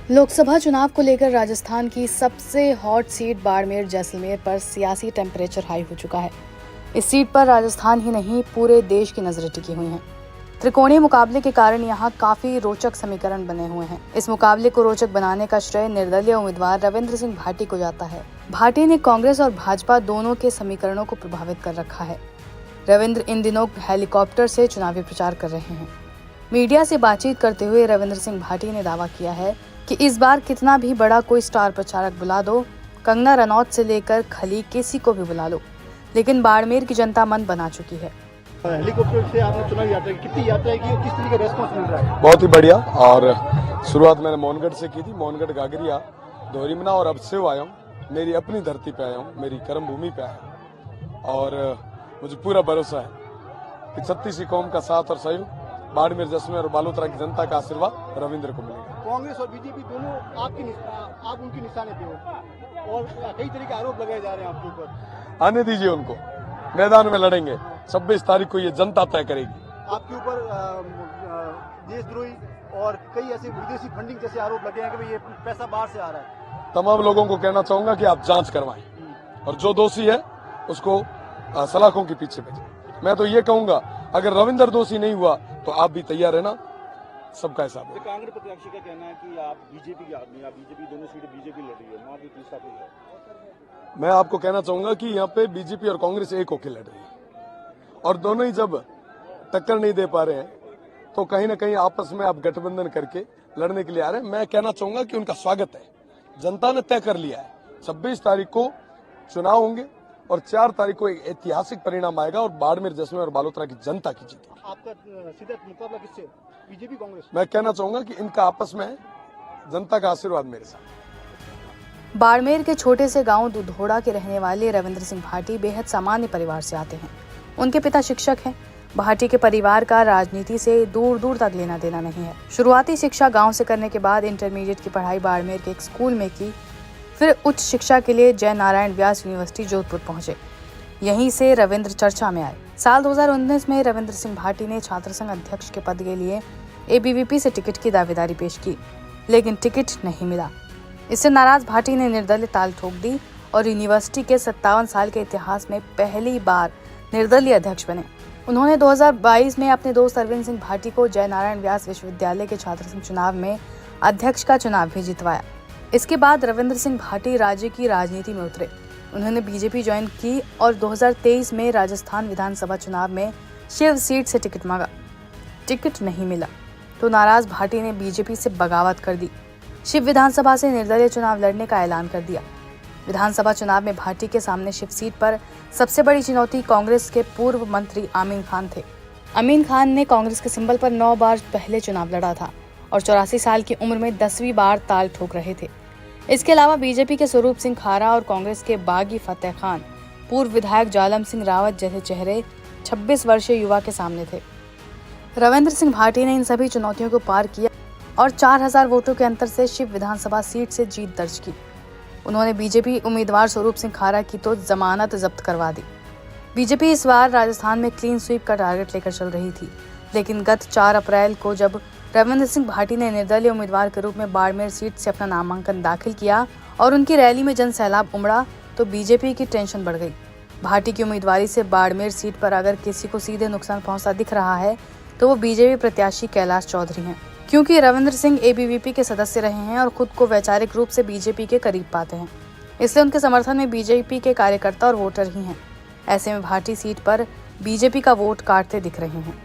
लोकसभा चुनाव को लेकर राजस्थान की सबसे हॉट सीट बाड़मेर जैसलमेर पर सियासी टेम्परेचर हाई हो चुका है। इस सीट पर राजस्थान ही नहीं पूरे देश की नजरें टिकी हुई हैं। त्रिकोणीय मुकाबले के कारण यहाँ काफी रोचक समीकरण बने हुए हैं। इस मुकाबले को रोचक बनाने का श्रेय निर्दलीय उम्मीदवार रविंद्र सिंह भाटी को जाता है। भाटी ने कांग्रेस और भाजपा दोनों के समीकरणों को प्रभावित कर रखा है। रविंद्र इन दिनों हेलीकॉप्टर से चुनावी प्रचार कर रहे हैं। मीडिया से बातचीत करते हुए रविंद्र सिंह भाटी ने दावा किया है कि इस बार कितना भी बड़ा कोई स्टार प्रचारक बुला दो, कंगना रनौत से लेकर खली किसी को भी बुला लो, लेकिन बाड़मेर की जनता मन बना चुकी है। हेलीकॉप्टर से आपने चुनाव यात्रा की, कितनी यात्रा की और किस तरह का रेस्पॉन्स मिल रहा है? बहुत ही बढ़िया। और शुरुआत मैंने मोहनगढ़ से की थी, मोहनगढ़, गागरिया, दोहरीमना और अब से आया हूँ। मेरी अपनी धरती पे आया हूँ, मेरी कर्म भूमि पे आया हूँ और मुझे पूरा भरोसा है कि 36 कौम का साथ और सहयोग, बाड़मेर जैसलमेर और बालोतरा की जनता का आशीर्वाद रविंद्र को मिलेगा। कांग्रेस और बीजेपी दोनों आप उनके निशाने पे हो और कई तरह के आरोप लगाए जा रहे हैं आपके ऊपर। आने दीजिए उनको, मैदान में लड़ेंगे। 26 तारीख को ये जनता तय करेगी। आपके ऊपर देशद्रोही और कई ऐसे विदेशी फंडिंग जैसे आरोप लगे हैं कि भाई ये पैसा बाहर से आ रहा है। तमाम लोगों को कहना चाहूंगा कि आप जांच करवाएं और जो दोषी है उसको सलाखों के पीछे भेजें। मैं तो ये कहूंगा, अगर रविंद्र दोषी नहीं हुआ तो आप भी तैयार रहना, सबका हिसाब है। कांग्रेस प्रत्याशी का कहना है कि आप बीजेपी के आदमी, आप बीजेपी दोनों सीटें बीजेपी लड़ रही है, वहां भी तीसरा कोई है। मैं आपको कहना चाहूंगा कि यहाँ पे बीजेपी और कांग्रेस एक होकर लड़ रही है और दोनों ही जब टक्कर नहीं दे पा रहे हैं तो कहीं ना कहीं आपस में आप गठबंधन करके लड़ने के लिए आ रहे हैं। मैं कहना चाहूंगा कि उनका स्वागत है, जनता ने तय कर लिया है। 26 तारीख को चुनाव होंगे और 4 तारीख को एक ऐतिहासिक परिणाम आएगा और बाड़मेर जैसलमेर और बालोतरा की जनता की जीत। आपका सीधा मुकाबला किससे? बीजेपी कांग्रेस? मैं कहना चाहूंगा कि इनका आपस में जनता का आशीर्वाद मेरे साथ। बाड़मेर के छोटे से गांव दुधोड़ा के रहने वाले रविंद्र सिंह भाटी बेहद सामान्य परिवार से आते हैं। उनके पिता शिक्षक हैं। भाटी के परिवार का राजनीति से दूर दूर तक लेना देना नहीं है। शुरुआती शिक्षा गांव से करने के बाद इंटरमीडिएट की पढ़ाई बाड़मेर के एक स्कूल में की, फिर उच्च शिक्षा के लिए जय नारायण व्यास यूनिवर्सिटी जोधपुर पहुंचे। यहीं से रविंद्र चर्चा में आए। साल 2019 में रविंद्र सिंह भाटी ने छात्र संघ अध्यक्ष के पद के लिए एबीवीपी से टिकट की दावेदारी पेश की, लेकिन टिकट नहीं मिला। इससे नाराज भाटी ने निर्दलीय ताल ठोक दी और यूनिवर्सिटी के 57 साल के इतिहास में पहली बार निर्दलीय अध्यक्ष बने। उन्होंने 2022 में अपने दोस्त अरविंद सिंह भाटी को जय नारायण व्यास विश्वविद्यालय के छात्र संघ चुनाव में अध्यक्ष का चुनाव भी जितवाया। इसके बाद रविंद्र सिंह भाटी राज्य की राजनीति में उतरे। उन्होंने बीजेपी ज्वाइन की और 2023 में राजस्थान विधानसभा चुनाव में शिव सीट से टिकट मांगा। टिकट नहीं मिला तो नाराज भाटी ने बीजेपी से बगावत कर दी। शिव विधानसभा से निर्दलीय चुनाव लड़ने का ऐलान कर दिया। विधानसभा चुनाव में भाटी के सामने शिव सीट पर सबसे बड़ी चुनौती कांग्रेस के पूर्व मंत्री आमीन खान थे। आमीन खान ने कांग्रेस के सिंबल पर 9 बार पहले चुनाव लड़ा था और 84 साल की उम्र में 10वीं बार ताल ठोक रहे थे। इसके अलावा बीजेपी के स्वरूप सिंह खारा और कांग्रेस के बागी फतेह खान, पूर्व विधायक जालम सिंह रावत जैसे चेहरे 26 वर्षीय युवा के सामने थे। रविंद्र सिंह भाटी ने इन सभी चुनौतियों को पार किया और 4000 वोटों के अंतर से शिव विधानसभा सीट से जीत दर्ज की। उन्होंने बीजेपी उम्मीदवार स्वरूप सिंह खारा की तो जमानत जब्त करवा दी। बीजेपी इस बार राजस्थान में क्लीन स्वीप का टारगेट लेकर चल रही थी, लेकिन गत 4 अप्रैल को जब रविंद्र सिंह भाटी ने निर्दलीय उम्मीदवार के रूप में बाड़मेर सीट से अपना नामांकन दाखिल किया और उनकी रैली में जन सैलाब उमड़ा तो बीजेपी की टेंशन बढ़ गई। भाटी की उम्मीदवारी से बाड़मेर सीट पर अगर किसी को सीधे नुकसान पहुंचता दिख रहा है तो वो बीजेपी प्रत्याशी कैलाश चौधरी हैं, क्योंकि रविंद्र सिंह एबीवीपी के सदस्य रहे हैं और खुद को वैचारिक रूप से बीजेपी के करीब पाते हैं। इसलिए उनके समर्थन में बीजेपी के कार्यकर्ता और वोटर ही हैं। ऐसे में भाटी सीट पर बीजेपी का वोट काटते दिख रहे हैं।